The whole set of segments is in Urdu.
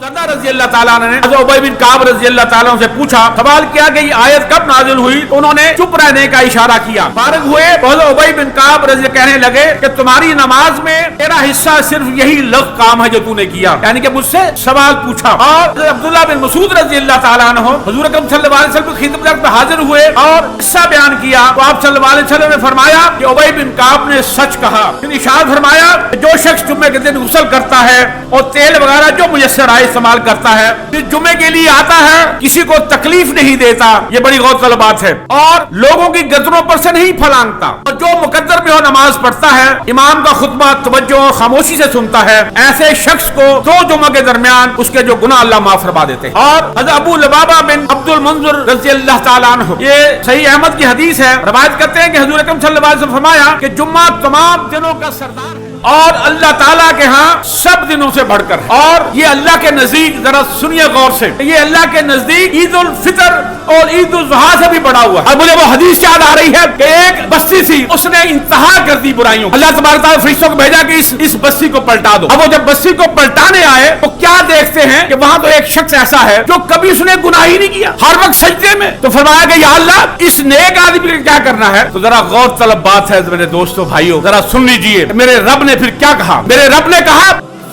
قتادہ رضی اللہ تعالیٰ عنہ نے حضرت ابی بن کعب رضی اللہ تعالیٰ عنہ سے پوچھا، سوال کیا کہ یہ آیت کب نازل ہوئی؟ تو انہوں نے چپ رہنے کا اشارہ کیا۔ فارغ ہوئے، حضرت ابی بن کعب رضی کہنے لگے کہ تمہاری نماز میں تیرا حصہ صرف یہی لغو کام ہے جو تو نے کیا، یعنی کہ مجھ سے سوال پوچھا۔ اور حضرت عبداللہ بن مسعود رضی اللہ تعالیٰ عنہ حضور اکرم صلی اللہ علیہ وسلم کی خدمت میں حاضر ہوئے اور قصہ بیان کیا تو آپ صلی اللہ علیہ وسلم نے فرمایا کہ ابی بن کعب نے سچ کہا۔ پھر ارشاد فرمایا کہ جو شخص جمعے کے دن غسل کرتا ہے اور تیل وغیرہ جو میسر آئے استعمال کرتا ہے، پھر جمعے کے لیے آتا ہے، کسی کو تکلیف نہیں دیتا، یہ بڑی غور طلب بات ہے، اور لوگوں کی گردنوں پر سے نہیں پھلانگتا، اور جو مقدر میں ہو نماز پڑھتا ہے، امام کا خطبہ توجہ اور خاموشی سے سنتا ہے، ایسے شخص کو دو جمعہ کے درمیان اس کے جو گناہ اللہ معاف فرما دیتے ہیں۔ اور حضرت ابو لبابہ بن عبد المنذر رضی اللہ تعالیٰ عنہ، یہ صحیح احمد کی حدیث ہے، روایت کرتے ہیں کہ حضور اکرم صلی اللہ علیہ وسلم فرمایا کہ جمعہ تمام دنوں کا سردار ہے اور اللہ تعالیٰ کے ہاں سب دنوں سے بڑھ کر ہے۔ اور یہ اللہ کے نزدیک، ذرا سنیے غور سے، یہ اللہ کے نزدیک عید الفطر اور عید الاضحیٰ سے بھی بڑا ہوا ہے۔ اب مجھے وہ حدیث یاد آ رہی ہے کہ ایک بستی تھی، اس نے انتہا کر دی برائیوں، اللہ تبارک تعالیٰ فرشتوں کو بھیجا کہ اس بستی کو پلٹا دو۔ اب وہ جب بستی کو پلٹانے آئے تو کیا دیکھتے ہیں کہ وہاں تو ایک شخص ایسا ہے جو کبھی اس نے گناہ ہی نہیں کیا، ہر وقت سجدے میں۔ تو فرمایا کہ یا اللہ اس نیک آدمی کو کیا کرنا ہے؟ تو ذرا غور طلب بات ہے میرے دوستو بھائیو، ذرا سن لیجئے میرے رب نے پھر کیا کہا۔ میرے رب نے کہا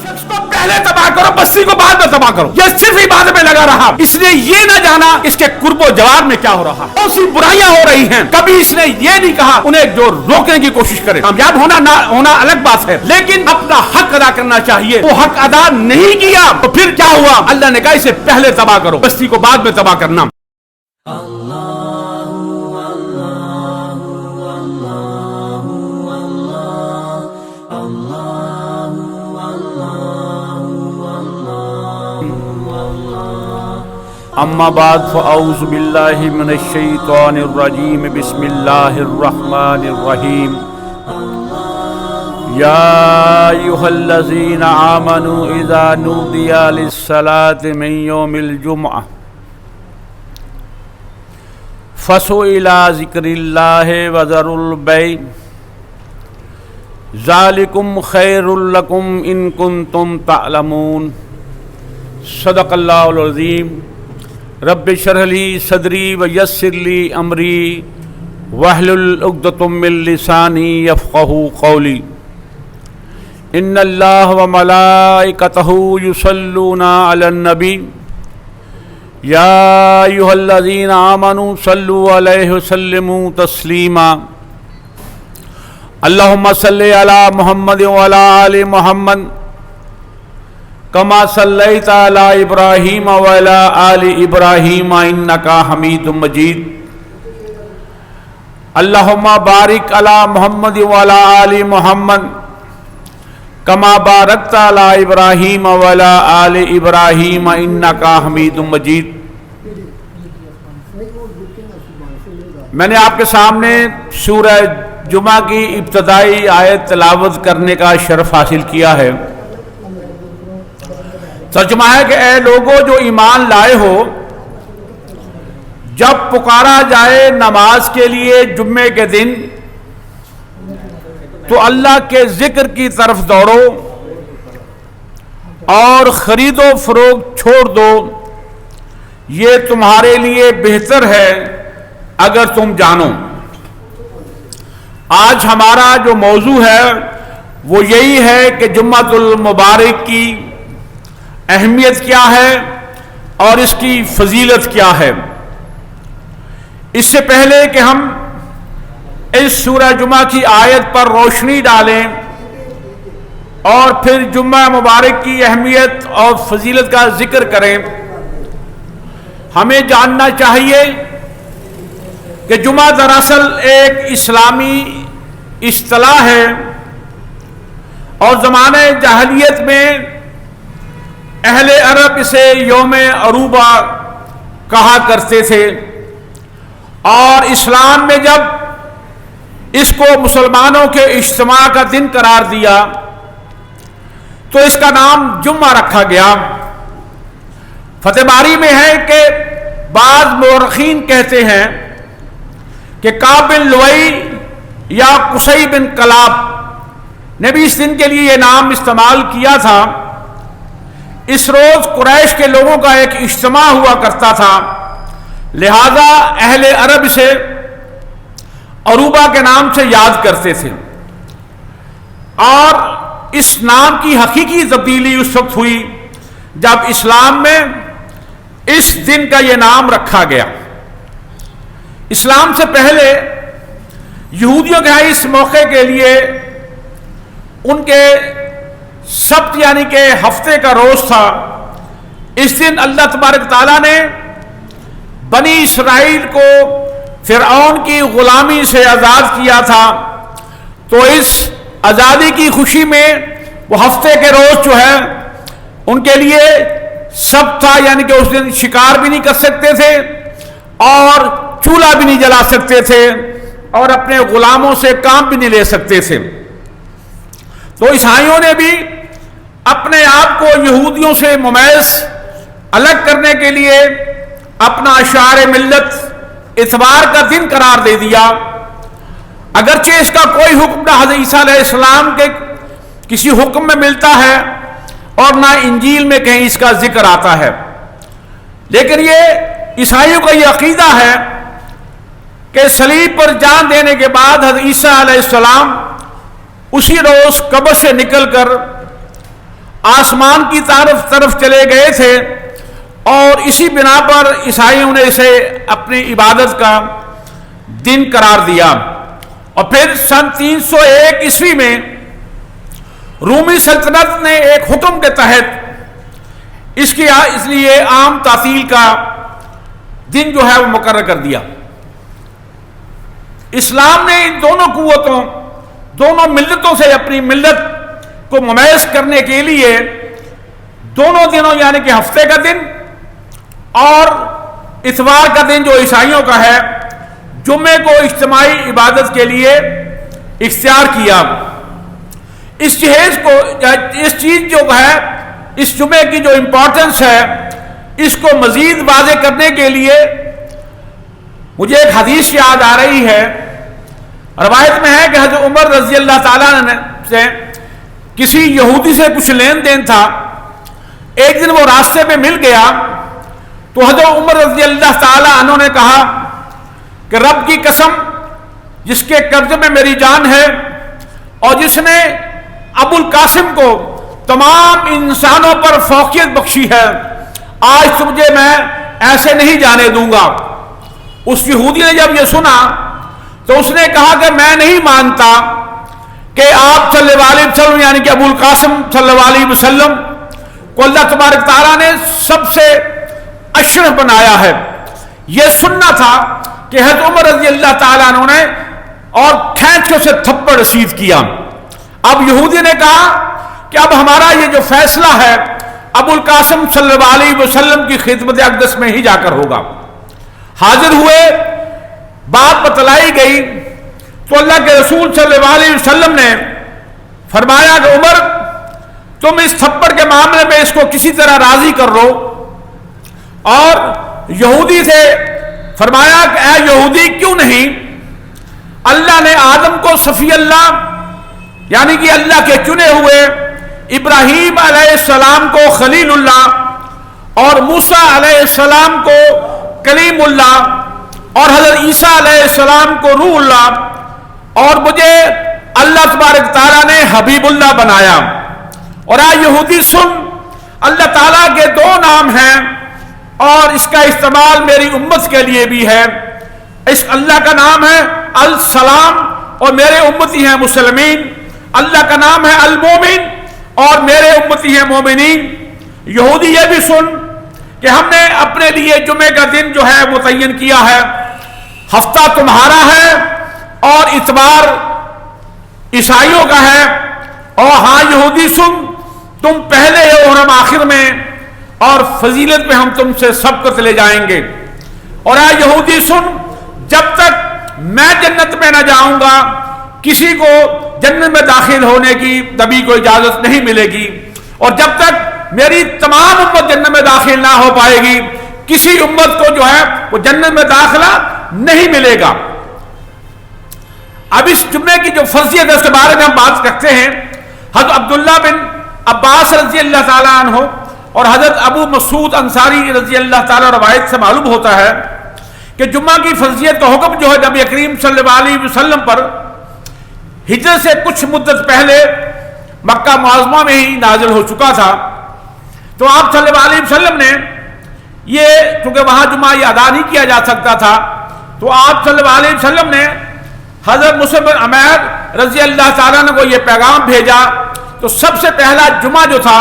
شخص کو پہلے تباہ کرو، بستی کو بعد میں تباہ کرو۔ یہ صرف عبادت میں لگا رہا، اس نے یہ نہ جانا اس کے قرب و جوار میں کیا ہو رہا، کون سی برائیاں ہو رہی ہیں۔ کبھی اس نے یہ نہیں کہا انہیں جو روکنے کی کوشش کرے، کامیاب ہونا نہ ہونا الگ بات ہے، لیکن اپنا حق ادا کرنا چاہیے۔ وہ حق ادا نہیں کیا تو پھر کیا ہوا؟ اللہ نے کہا اسے پہلے تباہ کرو، بستی کو بعد میں تباہ کرنا۔ اما بعد فاعوذ باللہ من الشیطان الرجیم، بسم اللہ الرحمن الرحیم۔ یا ایھا الذین آمنوا اذا نودی للصلاة من یوم الجمعہ فاسعوا الی ذکر اللہ وذروا البیع ذالکم خیر لکم ان کنتم تعلمون۔ صدق اللہ العظیم۔ رب اشرح لی صدری ویسر لی امری واحلل عقدۃ من لسانی یفقہوا قولی۔ ان اللہ وملائکتہ یصلون علی النبی یا ایھا الذین آمنوا صلوا علیہ وسلموا تسلیما۔ اللہم صلی علی محمد وعلی آل محمد کما صلیت علی ابراہیم وعلی آل ابراہیم انک حمید مجید۔ اللہم بارک علی محمد وعلی آل محمد کما بارکت علی ابراہیم وعلی آل ابراہیم انک حمید مجید۔ میں نے آپ کے سامنے سورہ جمعہ کی ابتدائی آیت تلاوت کرنے کا شرف حاصل کیا ہے۔ ترجمہ ہے کہ اے لوگو جو ایمان لائے ہو، جب پکارا جائے نماز کے لیے جمعے کے دن تو اللہ کے ذکر کی طرف دوڑو اور خرید و فروخت چھوڑ دو، یہ تمہارے لیے بہتر ہے اگر تم جانو۔ آج ہمارا جو موضوع ہے وہ یہی ہے کہ جمعۃ المبارک کی اہمیت کیا ہے اور اس کی فضیلت کیا ہے۔ اس سے پہلے کہ ہم اس سورہ جمعہ کی آیت پر روشنی ڈالیں اور پھر جمعہ مبارک کی اہمیت اور فضیلت کا ذکر کریں، ہمیں جاننا چاہیے کہ جمعہ دراصل ایک اسلامی اصطلاح ہے اور زمانہ جاہلیت میں اہل عرب اسے یوم عروبہ کہا کرتے تھے، اور اسلام میں جب اس کو مسلمانوں کے اجتماع کا دن قرار دیا تو اس کا نام جمعہ رکھا گیا۔ فتح باری میں ہے کہ بعض مورخین کہتے ہیں کہ کعب بن لؤی یا قصی بن کلاب نے بھی اس دن کے لیے یہ نام استعمال کیا تھا اس روز قریش کے لوگوں کا ایک اجتماع ہوا کرتا تھا، لہذا اہل عرب سے عروبہ کے نام سے یاد کرتے تھے، اور اس نام کی حقیقی تبدیلی اس وقت ہوئی جب اسلام میں اس دن کا یہ نام رکھا گیا۔ اسلام سے پہلے یہودیوں کے ہاں اس موقع کے لیے ان کے سبت یعنی کہ ہفتے کا روز تھا۔ اس دن اللہ تبارک تعالیٰ نے بنی اسرائیل کو فرعون کی غلامی سے آزاد کیا تھا، تو اس آزادی کی خوشی میں وہ ہفتے کے روز جو ہے ان کے لیے سبت تھا، یعنی کہ اس دن شکار بھی نہیں کر سکتے تھے اور چولہا بھی نہیں جلا سکتے تھے اور اپنے غلاموں سے کام بھی نہیں لے سکتے تھے۔ تو عیسائیوں نے بھی اپنے آپ کو یہودیوں سے ممیز الگ کرنے کے لیے اپنا شعار ملت اتوار کا دن قرار دے دیا، اگرچہ اس کا کوئی حکم نہ حضرت عیسیٰ علیہ السلام کے کسی حکم میں ملتا ہے اور نہ انجیل میں کہیں اس کا ذکر آتا ہے، لیکن یہ عیسائیوں کا یہ عقیدہ ہے کہ صلیب پر جان دینے کے بعد حضرت عیسیٰ علیہ السلام اسی روز قبر سے نکل کر آسمان کی طرف چلے گئے تھے، اور اسی بنا پر عیسائیوں نے اسے اپنی عبادت کا دن قرار دیا۔ اور پھر سن 301 عیسوی میں رومی سلطنت نے ایک حکم کے تحت اس لیے عام تعطیل کا دن جو ہے وہ مقرر کر دیا۔ اسلام نے ان دونوں قوتوں، دونوں ملتوں سے اپنی ملت کو ممیز کرنے کے لیے دونوں دنوں یعنی کہ ہفتے کا دن اور اتوار کا دن جو عیسائیوں کا ہے، جمعے کو اجتماعی عبادت کے لیے اختیار کیا۔ اس چیز جو ہے، اس جمعے کی جو امپورٹنس ہے، اس کو مزید واضح کرنے کے لیے مجھے ایک حدیث یاد آ رہی ہے۔ روایت میں ہے کہ حضرت عمر رضی اللہ تعالیٰ عنہ سے کسی یہودی سے کچھ لین دین تھا، ایک دن وہ راستے میں مل گیا تو حضرت عمر رضی اللہ تعالیٰ عنہ نے کہا کہ رب کی قسم جس کے قبضے میں میری جان ہے اور جس نے ابو القاسم کو تمام انسانوں پر فوقیت بخشی ہے، آج تجھے میں ایسے نہیں جانے دوں گا۔ اس یہودی نے جب یہ سنا تو اس نے کہا کہ میں نہیں مانتا کہ آپ صلی اللہ علیہ وسلم یعنی کہ ابو القاسم صلی اللہ علیہ وسلم کو اللہ تبارک تعالیٰ نے سب سے اشرف بنایا ہے۔ یہ سننا تھا کہ حضرت عمر رضی اللہ تعالیٰ عنہ نے اور کھینچ کے اسے تھپڑ رسید کیا۔ اب یہودی نے کہا کہ اب ہمارا یہ جو فیصلہ ہے ابو القاسم صلی اللہ علیہ وسلم کی خدمت اقدس میں ہی جا کر ہوگا۔ حاضر ہوئے، بات بتلائی گئی تو اللہ کے رسول صلی اللہ علیہ وسلم نے فرمایا کہ عمر تم اس تھپڑ کے معاملے میں اس کو کسی طرح راضی کر لو، اور یہودی سے فرمایا کہ اے یہودی کیوں نہیں، اللہ نے آدم کو صفی اللہ یعنی کہ اللہ کے چنے ہوئے، ابراہیم علیہ السلام کو خلیل اللہ اور موسیٰ علیہ السلام کو کلیم اللہ اور حضرت عیسیٰ علیہ السلام کو روح اللہ، اور مجھے اللہ تبارک تعالیٰ نے حبیب اللہ بنایا۔ اور آج یہودی سن، اللہ تعالیٰ کے دو نام ہیں اور اس کا استعمال میری امت کے لیے بھی ہے۔ اس اللہ کا نام ہے السلام اور میرے امتی ہیں مسلمین، اللہ کا نام ہے المومن اور میرے امتی ہیں مومنین۔ یہودی یہ بھی سن کہ ہم نے اپنے لیے جمعے کا دن جو ہے متعین کیا ہے، ہفتہ تمہارا ہے اور اتوار عیسائیوں کا ہے، اور ہاں یہودی سن، تم پہلے ہو اور ہم آخر میں، اور فضیلت میں ہم تم سے سبقت لے جائیں گے۔ اور اے یہودی سن، جب تک میں جنت میں نہ جاؤں گا کسی کو جنت میں داخل ہونے کی نبی کو اجازت نہیں ملے گی، اور جب تک میری تمام امت جنت میں داخل نہ ہو پائے گی کسی امت کو جو ہے وہ جنت میں داخلہ نہیں ملے گا۔ اب اس جمعے کی جو فضیلت ہے اس کے بارے میں ہم بات کرتے ہیں۔ حضرت عبداللہ بن عباس رضی اللہ تعالیٰ عنہ اور حضرت ابو مسعود انصاری رضی اللہ تعالیٰ روایت سے معلوم ہوتا ہے کہ جمعہ کی فرضیت کا حکم جو ہے نبی کریم صلی اللہ علیہ وسلم پر ہجرت سے کچھ مدت پہلے مکہ معظمہ میں ہی نازل ہو چکا تھا. تو آپ صلی اللہ علیہ وسلم نے یہ، کیونکہ وہاں جمعہ یہ ادا نہیں کیا جا سکتا تھا، تو آپ صلی اللہ علیہ وسلم نے حضرت مصعب بن عمیر رضی اللہ تعالیٰ عنہ کو یہ پیغام بھیجا. تو سب سے پہلا جمعہ جو تھا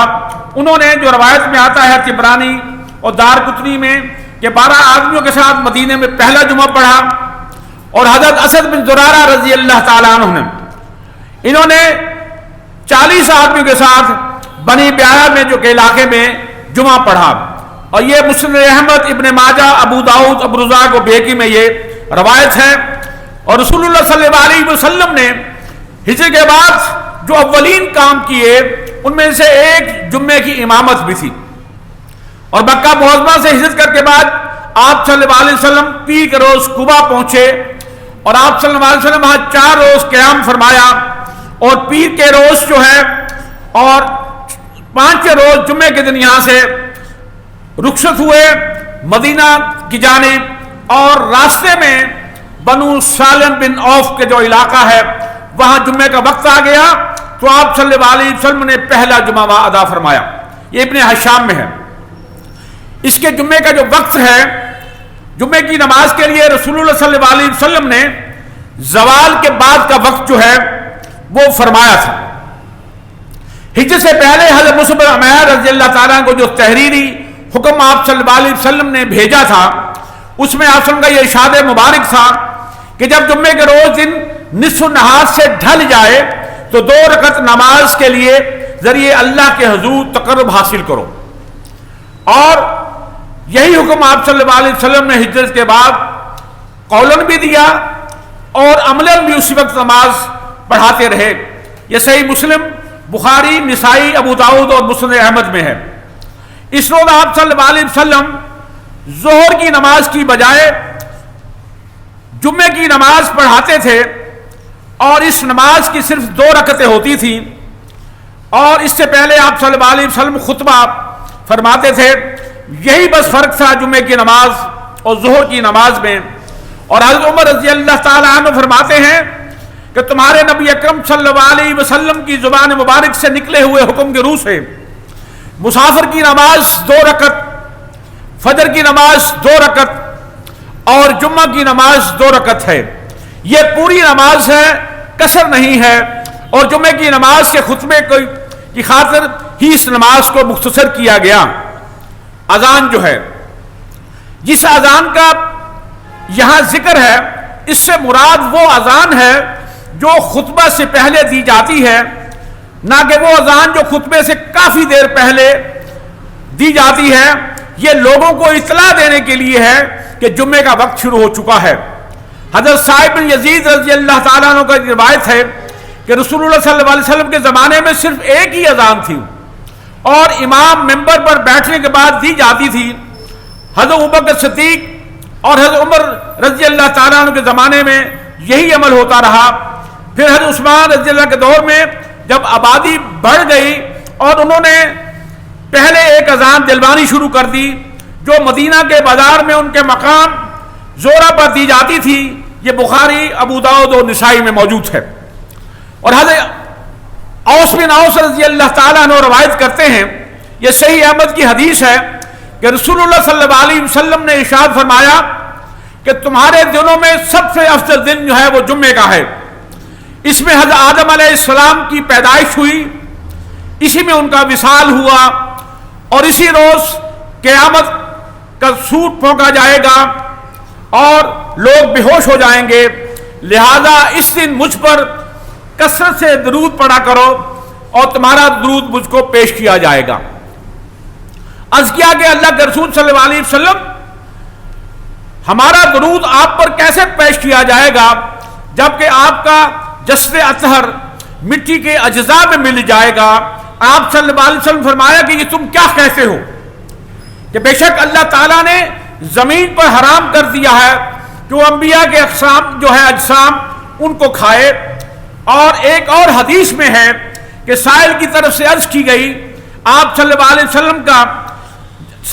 انہوں نے، جو روایت میں آتا ہے طبرانی اور دارقطنی میں، کہ 12 آدمیوں کے ساتھ مدینے میں پہلا جمعہ پڑھا. اور حضرت اسد بن زرارہ رضی اللہ تعالیٰ عنہ نے، انہوں نے 40 آدمیوں کے ساتھ بنی بیارہ میں جو کہ علاقے میں جمعہ پڑھا. اور یہ مسند احمد، ابن ماجہ، ابو داؤد، ابو رزاق و بیہقی میں یہ روایت ہے. اور رسول اللہ صلی اللہ علیہ وسلم نے ہجرت کے بعد جو اولین کام کیے ان میں سے ایک جمعے کی امامت بھی تھی. اور مکہ معظمہ سے ہجرت کر کے بعد آپ صلی اللہ علیہ وسلم پیر کے روز قبا پہنچے، اور آپ صلی اللہ علیہ وسلم وہاں 4 روز قیام فرمایا. اور پیر کے روز جو ہے اور 5 روز جمعے کے دن یہاں سے رخصت ہوئے مدینہ کی جانب. اور راستے میں بنو سالم بن عوف کے جو علاقہ ہے وہاں جمعے کا وقت آ گیا، تو آپ صلی اللہ علیہ وسلم نے پہلا جمعہ وہاں ادا فرمایا. یہ ابن حشام میں ہے. اس کے جمعے کا جو وقت ہے، جمعے کی نماز کے لیے رسول اللہ صلی اللہ علیہ وسلم نے زوال کے بعد کا وقت جو ہے وہ فرمایا تھا. ہجرت سے پہلے حضرت مصعب بن عمیر رضی اللہ تعالیٰ کو جو تحریری حکم آپ صلی اللہ علیہ وسلم نے بھیجا تھا، اس میں آپ کا یہ ارشاد مبارک تھا کہ جب جمعے کے روز دن نصف نہار سے ڈھل جائے تو 2 رکعت نماز کے لیے ذریعے اللہ کے حضور تقرب حاصل کرو. اور یہی حکم آپ صلی اللہ علیہ وسلم نے ہجرت کے بعد قولاً بھی دیا اور عملاً بھی اسی وقت نماز پڑھاتے رہے. یہ صحیح مسلم، بخاری، نسائی، ابو داؤد اور مسند احمد میں ہے. اس روز آپ صلی اللہ علیہ وسلم ظہر کی نماز کی بجائے جمعے کی نماز پڑھاتے تھے، اور اس نماز کی صرف 2 رکعتیں ہوتی تھیں. اور اس سے پہلے آپ صلی اللہ علیہ وسلم خطبہ فرماتے تھے. یہی بس فرق تھا جمعے کی نماز اور ظہر کی نماز میں. اور حضرت عمر رضی اللہ تعالیٰ عنہ فرماتے ہیں کہ تمہارے نبی اکرم صلی اللہ علیہ وسلم کی زبان مبارک سے نکلے ہوئے حکم کے روح سے مسافر کی نماز 2 رکعت، فجر کی نماز 2 رکعت اور جمعہ کی نماز 2 رکعت ہے. یہ پوری نماز ہے، کسر نہیں ہے. اور جمعے کی نماز کے خطبے کی خاطر ہی اس نماز کو مختصر کیا گیا. اذان جو ہے، جس اذان کا یہاں ذکر ہے، اس سے مراد وہ اذان ہے جو خطبہ سے پہلے دی جاتی ہے، نہ کہ وہ اذان جو خطبے سے کافی دیر پہلے دی جاتی ہے. یہ لوگوں کو اطلاع دینے کے لیے ہے کہ جمعے کا وقت شروع ہو چکا ہے. حضرت صاحب بن یزید رضی اللہ تعالیٰ عنہ کا روایت ہے کہ رسول اللہ صلی اللہ علیہ وسلم کے زمانے میں صرف ایک ہی اذان تھی، اور امام ممبر پر بیٹھنے کے بعد دی جاتی تھی. حضرت ابوبکر صدیق اور حضرت عمر رضی اللہ تعالیٰ عنہ کے زمانے میں یہی عمل ہوتا رہا. پھر حضرت عثمان رضی اللہ کے دور میں جب آبادی بڑھ گئی اور انہوں نے پہلے ایک اذان دلوانی شروع کر دی جو مدینہ کے بازار میں ان کے مقام زورہ پر دی جاتی تھی. یہ بخاری، ابو داؤد اور نسائی میں موجود ہے. اور حضرت اوس بن اوس رضی اللہ تعالیٰ عنہ روایت کرتے ہیں، یہ صحیح احمد کی حدیث ہے کہ رسول اللہ صلی اللہ علیہ وسلم نے ارشاد فرمایا کہ تمہارے دنوں میں سب سے افضل دن جو ہے وہ جمعے کا ہے. اس میں حضرت آدم علیہ السلام کی پیدائش ہوئی، اسی میں ان کا وصال ہوا، اور اسی روز قیامت کا سوٹ پھونکا جائے گا اور لوگ بے ہوش ہو جائیں گے. لہذا اس دن مجھ پر کثرت سے درود پڑھا کرو اور تمہارا درود مجھ کو پیش کیا جائے گا. عرض کیا کہ اللہ کے رسول صلی اللہ علیہ وسلم، ہمارا درود آپ پر کیسے پیش کیا جائے گا جبکہ آپ کا جسد اطہر مٹی کے اجزاء میں مل جائے گا؟ آپ صلی اللہ علیہ وسلم فرمایا کہ یہ تم کیا کہتے ہو کہ بے شک اللہ تعالیٰ نے زمین پر حرام کر دیا ہے کہ وہ انبیاء کے اقسام جو ہے اجسام ان کو کھائے. اور ایک اور حدیث میں ہے کہ سائل کی طرف سے عرض کی گئی آپ صلی اللہ علیہ وسلم کا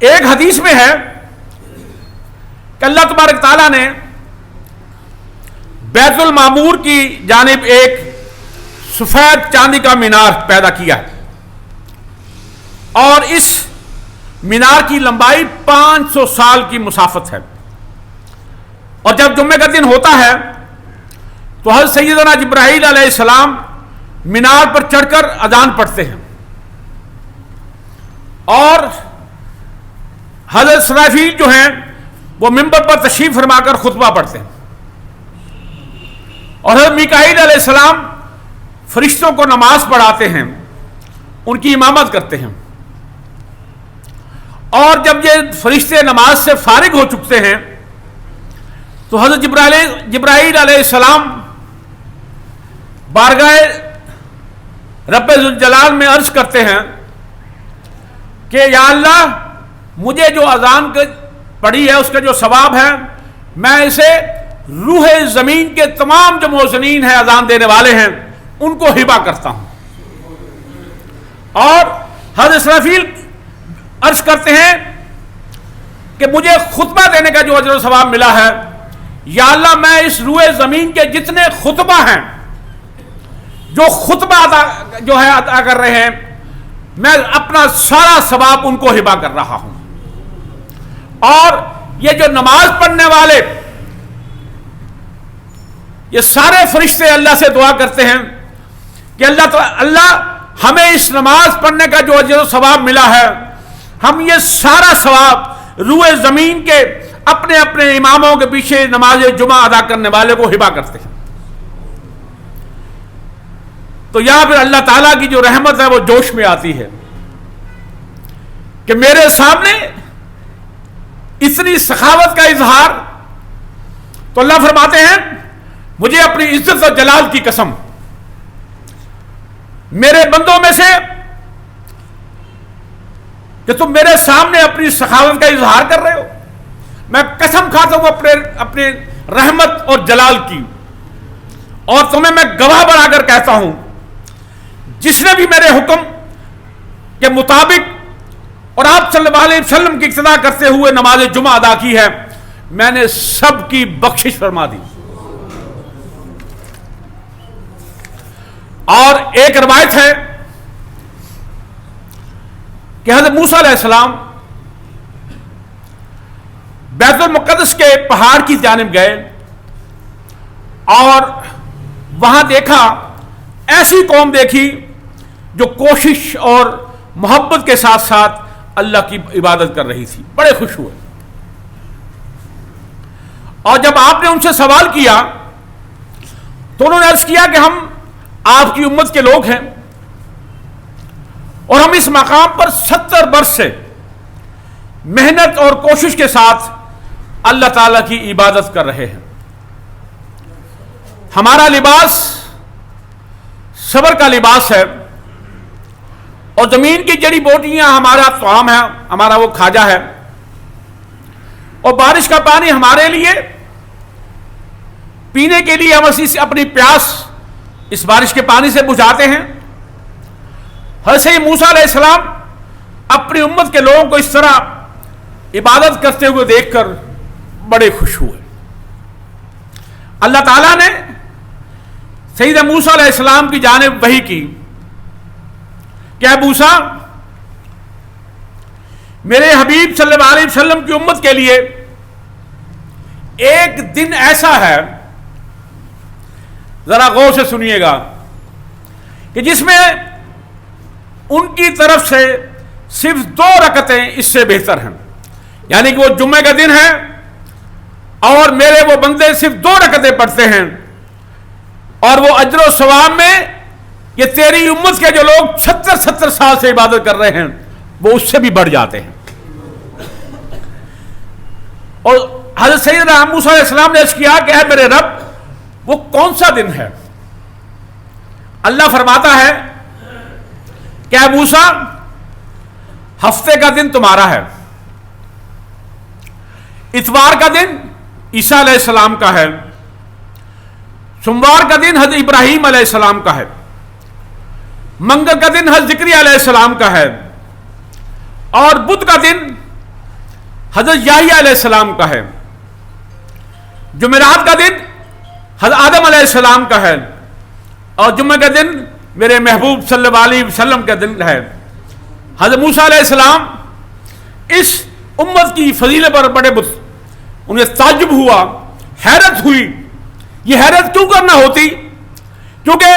ایک حدیث میں ہے کہ اللہ تبارک تعالیٰ نے بیت المعمور کی جانب ایک سفید چاندی کا مینار پیدا کیا ہے، اور اس مینار کی لمبائی 500 سال کی مسافت ہے، اور جب جمعے کا دن ہوتا ہے تو حضرت سیدنا جبرائیل علیہ السلام مینار پر چڑھ کر اذان پڑھتے ہیں، اور حضرت اسرافیل جو ہیں وہ منبر پر تشریف فرما کر خطبہ پڑھتے ہیں، اور حضرت میکائیل علیہ السلام فرشتوں کو نماز پڑھاتے ہیں، ان کی امامت کرتے ہیں، اور جب یہ فرشتے نماز سے فارغ ہو چکتے ہیں تو حضرت جبرائیل علیہ السلام بارگاہ رب ذوالجلال میں عرض کرتے ہیں کہ یا اللہ، مجھے جو اذان پڑھی ہے اس کا جو ثواب ہے میں اسے روح زمین کے تمام جو موذنین ہیں، اذان دینے والے ہیں، ان کو ہبہ کرتا ہوں۔ اور حضرت اسرافیل عرض کرتے ہیں کہ مجھے خطبہ دینے کا جو اجر و ثواب ملا ہے، یا اللہ میں اس روح زمین کے جتنے خطبہ ہیں، جو خطبہ ادا کر رہے ہیں، میں اپنا سارا ثواب ان کو ہبہ کر رہا ہوں۔ اور یہ جو نماز پڑھنے والے یہ سارے فرشتے اللہ سے دعا کرتے ہیں کہ اللہ ہمیں اس نماز پڑھنے کا جو اجر و ثواب ملا ہے، ہم یہ سارا ثواب روح زمین کے اپنے اپنے اماموں کے پیچھے نماز جمعہ ادا کرنے والے کو ہبہ کرتے ہیں۔ تو یہاں پھر اللہ تعالیٰ کی جو رحمت ہے وہ جوش میں آتی ہے کہ میرے سامنے اتنی سخاوت کا اظہار، تو اللہ فرماتے ہیں مجھے اپنی عزت و جلال کی قسم، میرے بندوں میں سے کہ تم میرے سامنے اپنی سخاوت کا اظہار کر رہے ہو، میں قسم کھاتا ہوں اپنے رحمت اور جلال کی، اور تمہیں میں گواہ بنا کر کہتا ہوں جس نے بھی میرے حکم کے مطابق اور آپ صلی اللہ علیہ وسلم کی اقتداء کرتے ہوئے نماز جمعہ ادا کی ہے، میں نے سب کی بخشش فرما دی۔ اور ایک روایت ہے کہ حضرت موسیٰ علیہ السلام بیت المقدس کے پہاڑ کی جانب گئے اور وہاں دیکھا، ایسی قوم دیکھی جو کوشش اور محبت کے ساتھ ساتھ اللہ کی عبادت کر رہی تھی، بڑے خوش ہوئے، اور جب آپ نے ان سے سوال کیا تو انہوں نے عرض کیا کہ ہم آپ کی امت کے لوگ ہیں اور ہم اس مقام پر 70 برس سے محنت اور کوشش کے ساتھ اللہ تعالیٰ کی عبادت کر رہے ہیں، ہمارا لباس صبر کا لباس ہے، اور زمین کی جڑی بوٹیاں ہمارا طعام ہے، ہمارا وہ کھاجا ہے، اور بارش کا پانی ہمارے لیے پینے کے لیے ہم اپنی پیاس اس بارش کے پانی سے بجھاتے ہیں۔ حضرت موسیٰ علیہ السلام اپنی امت کے لوگوں کو اس طرح عبادت کرتے ہوئے دیکھ کر بڑے خوش ہوئے۔ اللہ تعالیٰ نے سیدنا موسیٰ علیہ السلام کی جانب وحی کی کہ اے موسیٰ، میرے حبیب صلی اللہ علیہ وسلم کی امت کے لیے ایک دن ایسا ہے، ذرا غور سے سنیے گا، کہ جس میں ان کی طرف سے صرف 2 رکعتیں اس سے بہتر ہیں، یعنی کہ وہ جمعے کا دن ہے اور میرے وہ بندے صرف 2 رکعتیں پڑھتے ہیں، اور وہ اجر و ثواب میں یہ تیری امت کے جو لوگ 70 سال سے عبادت کر رہے ہیں وہ اس سے بھی بڑھ جاتے ہیں۔ اور حضرت سیدنا موسیٰ علیہ السلام نے عرض کیا کہ اے میرے رب، وہ کون سا دن ہے؟ اللہ فرماتا ہے کہ اے موسیٰ، ہفتے کا دن تمہارا ہے، اتوار کا دن عیسیٰ علیہ السلام کا ہے، سوموار کا دن حضرت ابراہیم علیہ السلام کا ہے، منگل کا دن حضرت زکریا علیہ السلام کا ہے، اور بدھ کا دن حضرت یحییٰ علیہ السلام کا ہے، جمعرات کا دن حضرت آدم علیہ السلام کا ہے، اور جمعہ کا دن میرے محبوب صلی اللہ علیہ وسلم کا دن ہے۔ حضرت موسیٰ علیہ السلام اس امت کی فضیلت پر بڑے انہیں تعجب ہوا، حیرت ہوئی۔ یہ حیرت کیوں کرنا ہوتی؟ کیونکہ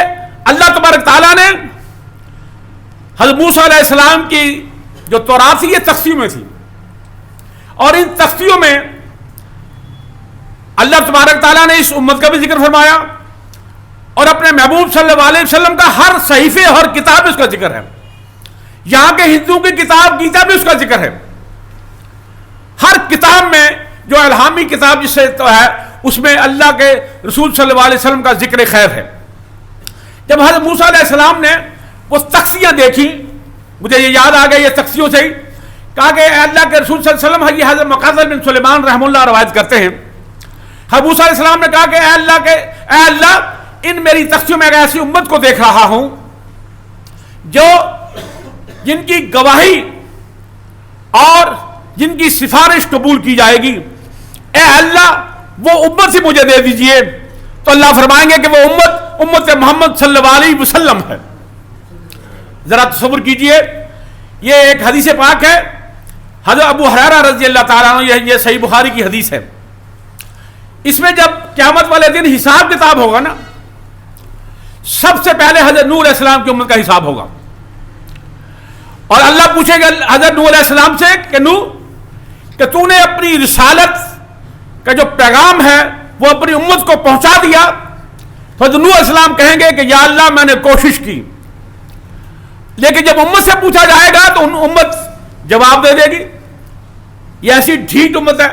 اللہ تبارک تعالیٰ نے حضرت موسیٰ علیہ السلام کی جو تورات تھی یہ تختیوں میں تھی، اور ان تختیوں میں اللہ تبارک تعالیٰ نے اس امت کا بھی ذکر فرمایا، اور اپنے محبوب صلی اللہ علیہ وسلم کا ہر صحیفے اور کتاب اس کا ذکر ہے۔ یہاں کے ہندوؤں کی کتاب گیتا بھی اس کا ذکر ہے۔ ہر کتاب میں جو الہامی کتاب جس سے تو ہے اس میں اللہ کے رسول صلی اللہ علیہ وسلم کا ذکر خیر ہے۔ جب حضرت موسیٰ علیہ السلام نے وہ تختیاں دیکھی، مجھے یہ یاد آ گیا یہ تختیوں سے ہی، کہا کہ اے اللہ کے رسول صلی اللہ علیہ وسلم، یہ حضرت مقاتل بن سلیمان رحمہ اللہ روایت کرتے ہیں، حضرت موسیٰ علیہ السلام نے کہا کہ اے اللہ ان میری تختیوں میں ایک ایسی امت کو دیکھ رہا ہوں جو جن کی گواہی اور جن کی سفارش قبول کی جائے گی، اے اللہ وہ امت سے مجھے دے دیجئے۔ تو اللہ فرمائیں گے کہ وہ امت محمد صلی اللہ علیہ وسلم ہے۔ ذرا تصور کیجئے، یہ ایک حدیث پاک ہے حضرت ابو ہریرہ رضی اللہ تعالیٰ عنہ، یہ صحیح بخاری کی حدیث ہے۔ اس میں جب قیامت والے دن حساب کتاب ہوگا نا، سب سے پہلے حضرت نوح علیہ السلام کی امت کا حساب ہوگا، اور اللہ پوچھے گا حضرت نوح علیہ السلام سے کہ نوح، کہ تو نے اپنی رسالت کا جو پیغام ہے وہ اپنی امت کو پہنچا دیا؟ تو حضرت نوح علیہ السلام کہیں گے کہ یا اللہ میں نے کوشش کی، لیکن جب امت سے پوچھا جائے گا تو امت جواب دے دے گی، یہ ایسی ڈھیٹ امت ہے۔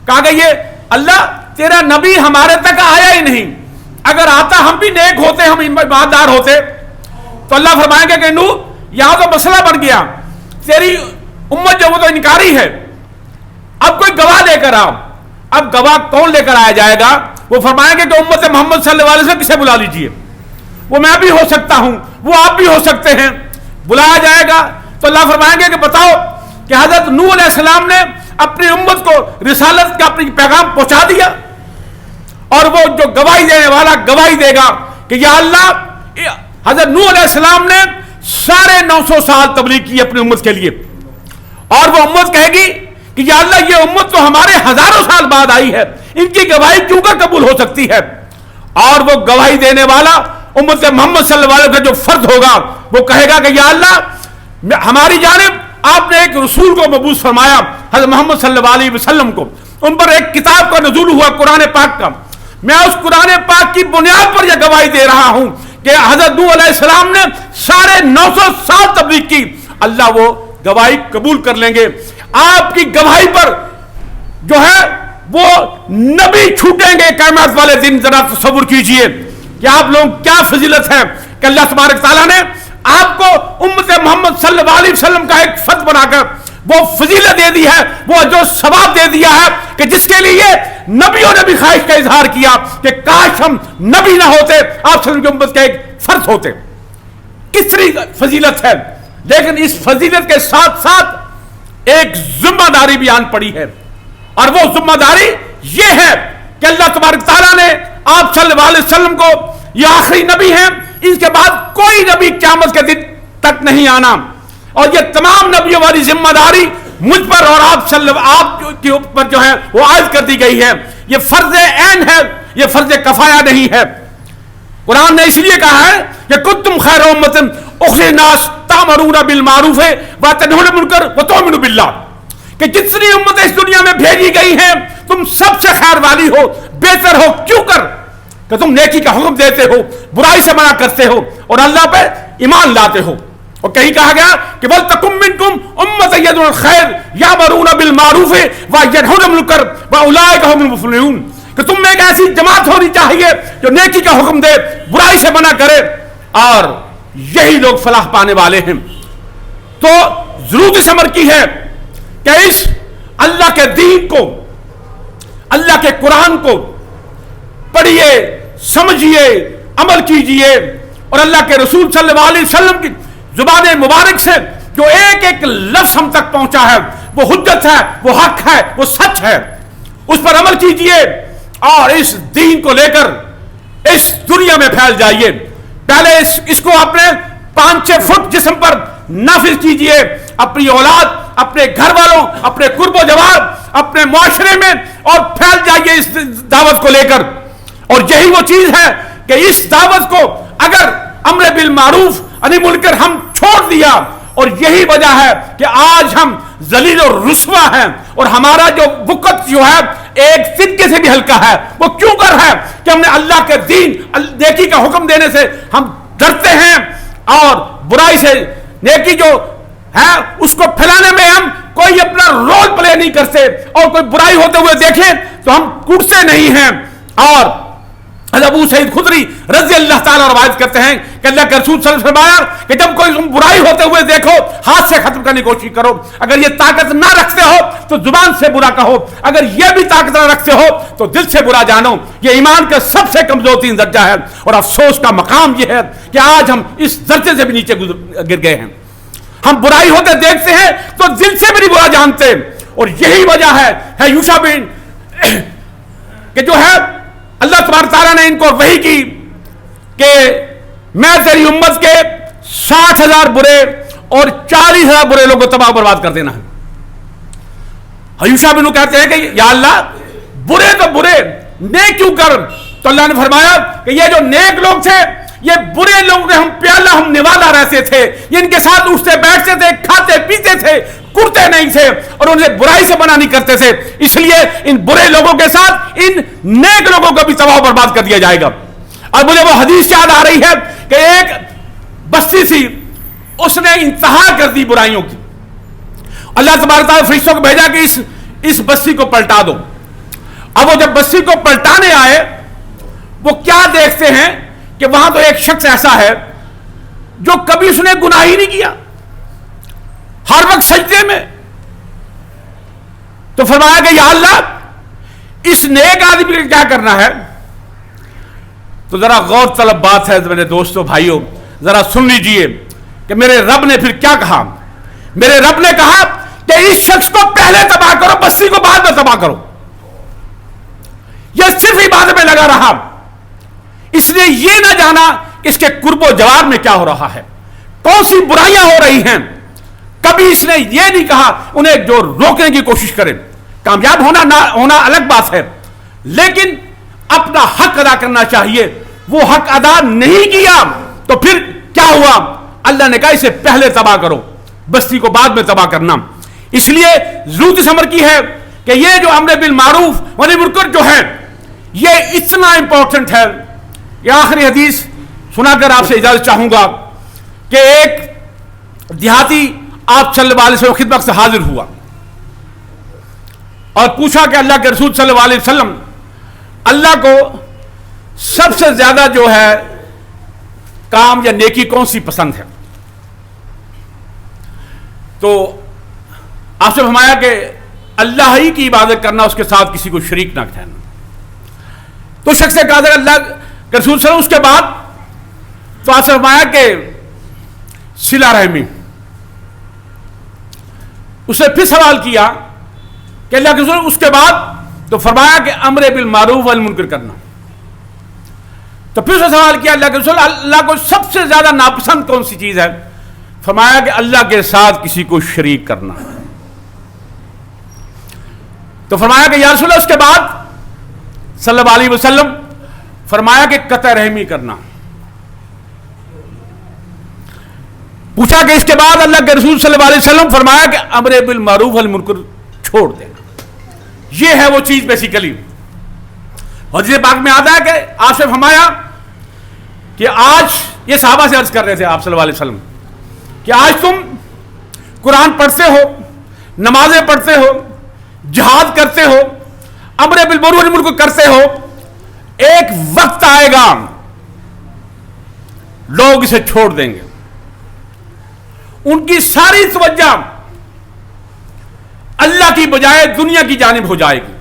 کہا کہ یہ اللہ تیرا نبی ہمارے تک آیا ہی نہیں، اگر آتا ہم بھی نیک ہوتے، ہم ایماندار ہوتے۔ تو اللہ فرمائیں گے کہ نوح یہاں تو مسئلہ بن گیا، تیری امت جو وہ تو انکاری ہے، اب کوئی گواہ لے کر آؤ۔ اب گواہ کون لے کر آیا جائے گا؟ وہ فرمائیں گے کہ امت محمد صلی اللہ علیہ وسلم کسے بلا لیجئے، وہ میں بھی ہو سکتا ہوں، وہ آپ بھی ہو سکتے ہیں۔ بلایا جائے گا تو اللہ فرمائیں گے کہ بتاؤ کہ حضرت نوح علیہ السلام نے اپنی امت کو رسالت کا اپنی پیغام پہنچا دیا، اور وہ جو گواہی دینے والا گواہی دے گا کہ یا اللہ حضرت نوح علیہ السلام نے 950 سال تبلیغ کی اپنی امت کے لیے، اور وہ امت کہے گی کہ یا اللہ یہ امت تو ہمارے ہزاروں سال بعد آئی ہے، ان کی گواہی کیوں کر قبول ہو سکتی ہے؟ اور وہ گواہی دینے والا امت محمد صلی اللہ علیہ وسلم کا جو فرد ہوگا وہ کہے گا کہ یا اللہ ہماری جانب آپ نے ایک رسول کو مبعوث فرمایا، حضرت محمد صلی اللہ علیہ وسلم کو، ان پر ایک کتاب کا نزول ہوا قرآن پاک کا، میں اس قرآن پاک کی بنیاد پر یہ گواہی دے رہا ہوں کہ حضرت نوح علیہ السلام نے 950 سال تبلیغ کی، اللہ وہ گواہی قبول کر لیں گے۔ آپ کی گواہی پر جو ہے وہ نبی چھوٹیں گے قیامت والے دن۔ ذرا تصور کیجئے کہ آپ لوگ کیا فضیلت ہے کہ اللہ تبارک تعالیٰ نے آپ کو امت محمد صلی اللہ علیہ وسلم کا ایک فرد بنا کر وہ فضیلت دے دی ہے، وہ جو ثواب دے دیا ہے کہ جس کے لیے نبیوں نے بھی خواہش کا اظہار کیا کہ کاش ہم نبی نہ ہوتے، آپ صلی اللہ علیہ وسلم کی امت کے ایک فرد ہوتے۔ کتنی فضیلت ہے، لیکن اس فضیلت کے ساتھ ساتھ ایک ذمہ داری بھی آن پڑی ہے، اور وہ ذمہ داری یہ ہے کہ اللہ تبارک تعالیٰ نے آپ صلی اللہ علیہ وسلم کو، یہ آخری نبی ہیں، اس کے بعد کوئی نبی قیامت کے دن تک نہیں آنا، اور یہ تمام نبیوں والی ذمہ داری مجھ پر اور آپ کے اوپر جو ہے وہ عائد کر دی گئی ہے۔ یہ فرض عین ہے، یہ فرض کفایہ نہیں ہے۔ قرآن نے اس لیے کہا ہے کہ کنتم خیر امۃ اخرجت للناس تأمرون بالمعروف وتنہون عن المنکر وتؤمنون باللہ، کہ جتنی امتیں اس دنیا میں بھیجی گئی ہیں تم سب سے خیر والی ہو، بہتر ہو، کیوں کر کہ تم نیکی کا حکم دیتے ہو، برائی سے منع کرتے ہو، اور اللہ پہ ایمان لاتے ہو۔ اور کہیں کہا گیا کہ وَلْتَكُن مِّنكُمْ أُمَّةٌ يَدْعُونَ الْخَيْرَ وَيَأْمُرُونَ بِالْمَعْرُوفِ وَيَنْهَوْنَ عَنِ الْمُنكَرِ وَأُولَٰئِكَ هُمُ الْمُفْلِحُونَ، کہ تم میں ایک ایسی جماعت ہونی چاہیے جو نیکی کا حکم دے، برائی سے منع کرے، اور یہی لوگ فلاح پانے والے ہیں۔ تو ضرورت اس امر کی ہے کہ اس اللہ کے دین کو، اللہ کے قرآن کو پڑھیے، سمجھیے، عمل کیجئے، اور اللہ کے رسول صلی اللہ علیہ وسلم کی زبان مبارک سے جو ایک ایک لفظ ہم تک پہنچا ہے وہ حجت ہے, وہ حق ہے, وہ سچ ہے. اس پر عمل کیجئے اور اس دین کو لے کر اس دنیا میں پھیل جائیے. پہلے اس کو اپنے 5-6 فٹ جسم پر نافذ کیجئے, اپنی اولاد, اپنے گھر والوں, اپنے قرب و جوار, اپنے معاشرے میں, اور پھیل جائیے اس دعوت کو لے کر. اور یہی وہ چیز ہے کہ اس دعوت کو اگر امر بالمعروف نہی منکر ہم چھوڑ دیا, اور یہی وجہ ہے کہ آج ہم ذلیل اور رسوا ہیں, اور ہمارا جو وقت جو ہے ایک سکے سے بھی ہلکا ہے. وہ کیوں کر ہے کہ ہم نے اللہ کے دین نیکی کا حکم دینے سے ہم ڈرتے ہیں, اور برائی سے نیکی جو ہے اس کو پھیلانے میں ہم کوئی اپنا رول پلے نہیں کرتے, اور کوئی برائی ہوتے ہوئے دیکھیں تو ہم کوٹتے نہیں ہیں. اور ابو سعید خدری رضی اللہ تعالیٰ روایت کرتے ہیں کہ اللہ کے رسول صلی اللہ علیہ وسلم فرمایا کہ جب کوئی تم برائی ہوتے ہوئے دیکھو ہاتھ سے ختم کرنے کی کوشش کرو. اگر یہ طاقت نہ رکھتے ہو تو زبان سے برا کہو, اگر یہ بھی طاقت نہ رکھتے ہو تو دل سے برا جانو. یہ ایمان کا سب سے کمزور ترین درجہ ہے, اور افسوس کا مقام یہ ہے کہ آج ہم اس درجے سے بھی نیچے گر گئے ہیں. ہم برائی ہوتے دیکھتے ہیں تو دل سے بھی نہیں برا جانتے. اور یہی وجہ ہے یوشع بن کہ جو ہے اللہ تبارک تعالیٰ نے ان کو وحی کی کہ میں تیری امت کے 60,000 برے اور 40,000 برے لوگوں کو تباہ برباد کر دینا ہے. یوشع بن کہتے ہیں کہ یا اللہ برے تو برے, نیک کیوں کر؟ تو اللہ نے فرمایا کہ یہ جو نیک لوگ تھے یہ برے لوگوں کے ہم پیالہ ہم نوالا رہتے تھے, یہ ان کے ساتھ اٹھتے بیٹھتے تھے, کھاتے پیتے تھے, کرتے نہیں تھے, اور انہیں برائی سے منع نہیں کرتے تھے. اس لیے ان برے لوگوں کے ساتھ ان نیک لوگوں کو بھی تباہ برباد کر دیا جائے گا. اور مجھے وہ حدیث یاد آ رہی ہے کہ ایک بستی تھی, اس نے انتہا کر دی برائیوں کی. اللہ تبارک تعالیٰ فرشتوں کو بھیجا کہ اس بستی کو پلٹا دو. اب وہ جب بستی کو پلٹانے آئے وہ کیا دیکھتے ہیں کہ وہاں تو ایک شخص ایسا ہے جو کبھی اس نے گناہ ہی نہیں کیا, ہر وقت سجدے میں. تو فرمایا کہ یا اللہ اس نیک آدمی کو کیا کرنا ہے؟ تو ذرا غور طلب بات ہے میرے دوستوں بھائیوں, ذرا سن لیجئے کہ میرے رب نے پھر کیا کہا. میرے رب نے کہا کہ اس شخص کو پہلے تباہ کرو, بستی کو بعد میں تباہ کرو. یہ صرف عبادت میں لگا رہا, اس نے یہ نہ جانا کہ اس کے قرب و جوار میں کیا ہو رہا ہے, کون سی برائیاں ہو رہی ہیں. کبھی اس نے یہ نہیں کہا انہیں جو روکنے کی کوشش کریں. کامیاب ہونا نہ ہونا الگ بات ہے, لیکن اپنا حق ادا کرنا چاہیے. وہ حق ادا نہیں کیا تو پھر کیا ہوا؟ اللہ نے کہا اسے پہلے تباہ کرو, بستی کو بعد میں تباہ کرنا. اس لیے ضرورت اس امر کی ہے کہ یہ جو امر بالمعروف ونہی عن المنکر جو ہے یہ اتنا امپورٹنٹ ہے. یہ آخری حدیث سنا کر آپ سے اجازت چاہوں گا کہ ایک دیہاتی آپ صلی اللہ علیہ وسلم خدمت سے حاضر ہوا اور پوچھا کہ اللہ کے رسول صلی اللہ علیہ وسلم اللہ کو سب سے زیادہ جو ہے کام یا نیکی کون سی پسند ہے؟ تو آپ سے فرمایا کہ اللہ ہی کی عبادت کرنا, اس کے ساتھ کسی کو شریک نہ ٹھہرنا. تو شخص نے کہا تھا اللہ کے رسول صلی اللہ علیہ وسلم اس کے بعد, تو آپ سے فرمایا کہ صلہ رحمی. اس نے پھر سوال کیا کہ اللہ کے رسول اس کے بعد, تو فرمایا کہ امر بالمعروف والنہی عن المنکر کرنا. تو پھر اس نے سوال کیا اللہ کے رسول اللہ کو سب سے زیادہ ناپسند کون سی چیز ہے؟ فرمایا کہ اللہ کے ساتھ کسی کو شریک کرنا. تو فرمایا کہ یا رسول اللہ اس کے بعد صلی اللہ علیہ وسلم فرمایا کہ قطع رحمی کرنا. پوچھا کہ اس کے بعد اللہ کے رسول صلی اللہ علیہ وسلم فرمایا کہ امر بالمعروف والنہی عن المنکر چھوڑ دینا. یہ ہے وہ چیز بیسیکلی. حدیث پاک میں آتا ہے کہ آپ سے فرمایا کہ آج, یہ صحابہ سے عرض کر رہے تھے آپ صلی اللہ علیہ وسلم, کہ آج تم قرآن پڑھتے ہو, نمازیں پڑھتے ہو, جہاد کرتے ہو, امر بالمعروف والنہی عن المنکر کرتے ہو, ایک وقت آئے گا لوگ اسے چھوڑ دیں گے, ان کی ساری توجہ اللہ کی بجائے دنیا کی جانب ہو جائے گی.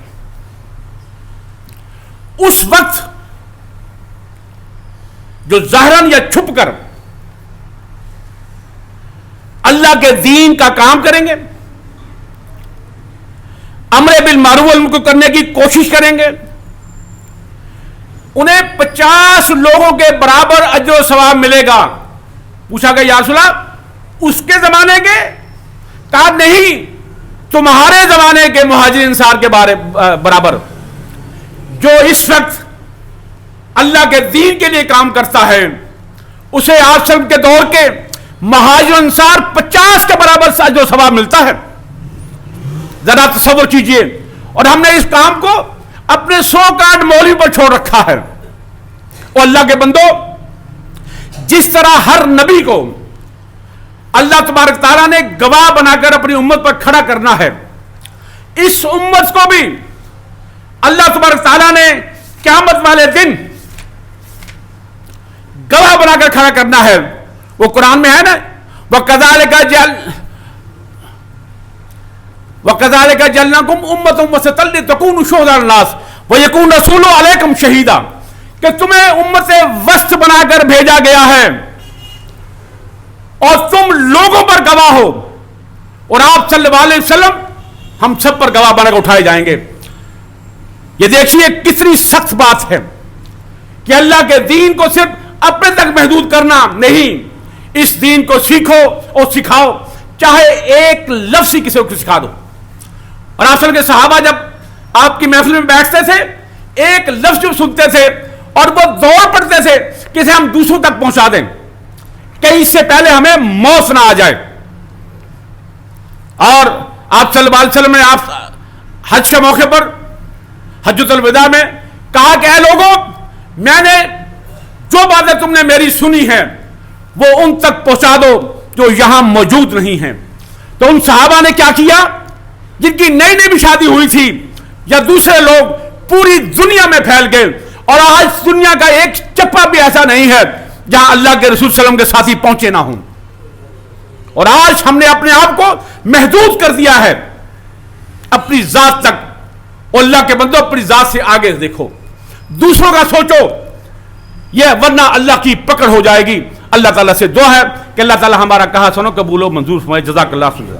اس وقت جو ظاہراً یا چھپ کر اللہ کے دین کا کام کریں گے, امر بالمعروف والنہی کو کرنے کی کوشش کریں گے, انہیں 50 لوگوں کے برابر اجر و ثواب ملے گا. پوچھا کہ یا رسول اللہ اس کے زمانے کے؟ کہا نہیں, تمہارے زمانے کے مہاجر انصار کے برابر. جو اس وقت اللہ کے دین کے لیے کام کرتا ہے اسے آپ سب کے دور کے مہاجر انصار 50 کے برابر سے اجر و ثواب ملتا ہے. ذرا تصور کیجئے, اور ہم نے اس کام کو اپنے 100 کارڈ مولوی پر چھوڑ رکھا ہے. اور اللہ کے بندو, جس طرح ہر نبی کو اللہ تبارک تعالیٰ نے گواہ بنا کر اپنی امت پر کھڑا کرنا ہے, اس امت کو بھی اللہ تبارک تعالیٰ نے قیامت والے دن گواہ بنا کر کھڑا کرنا ہے. وہ قرآن میں ہے نا, وَكَذَلِكَ جَعَلْنَاكُمْ أُمَّةً وَسَطًا لِتَكُونُوا شُهَدَاءَ عَلَى النَّاسِ وَيَكُونَ الرَّسُولُ عَلَيْكُمْ شَهِيدًا, کہ تمہیں امت وسط بنا کر بھیجا گیا ہے اور تم لوگوں پر گواہ ہو, اور آپ صلی اللہ علیہ وسلم ہم سب پر گواہ بنا کر اٹھائے جائیں گے. یہ دیکھیے کتنی سخت بات ہے کہ اللہ کے دین کو صرف اپنے تک محدود کرنا نہیں, اس دین کو سیکھو اور سکھاؤ, چاہے ایک لفظ ہی کسی کو سکھا دو. اور آپ کے صحابہ جب آپ کی محفل میں بیٹھتے تھے, ایک لفظ جو سنتے تھے اور وہ دوڑ پڑتے تھے کہ اسے ہم دوسروں تک پہنچا دیں, کہ اس سے پہلے ہمیں موت نہ آ جائے. اور آپ صلی اللہ علیہ وسلم نے آپ حج کے موقع پر حجۃ الوداع میں کہا کہ اے لوگوں, میں نے جو باتیں تم نے میری سنی ہیں وہ ان تک پہنچا دو جو یہاں موجود نہیں ہیں. تو ان صحابہ نے کیا کیا, جن کی نئی نئی بھی شادی ہوئی تھی یا دوسرے لوگ, پوری دنیا میں پھیل گئے, اور آج دنیا کا ایک چپا بھی ایسا نہیں ہے جہاں اللہ کے رسول صلی اللہ علیہ وسلم کے ساتھی پہنچے نہ ہوں. اور آج ہم نے اپنے آپ کو محدود کر دیا ہے اپنی ذات تک. اور اللہ کے بندو, اپنی ذات سے آگے دیکھو, دوسروں کا سوچو, یہ ورنہ اللہ کی پکڑ ہو جائے گی. اللہ تعالیٰ سے دعا ہے کہ اللہ تعالیٰ ہمارا کہا سنو قبول و منظور فرمائے. جزاک اللہ خیر.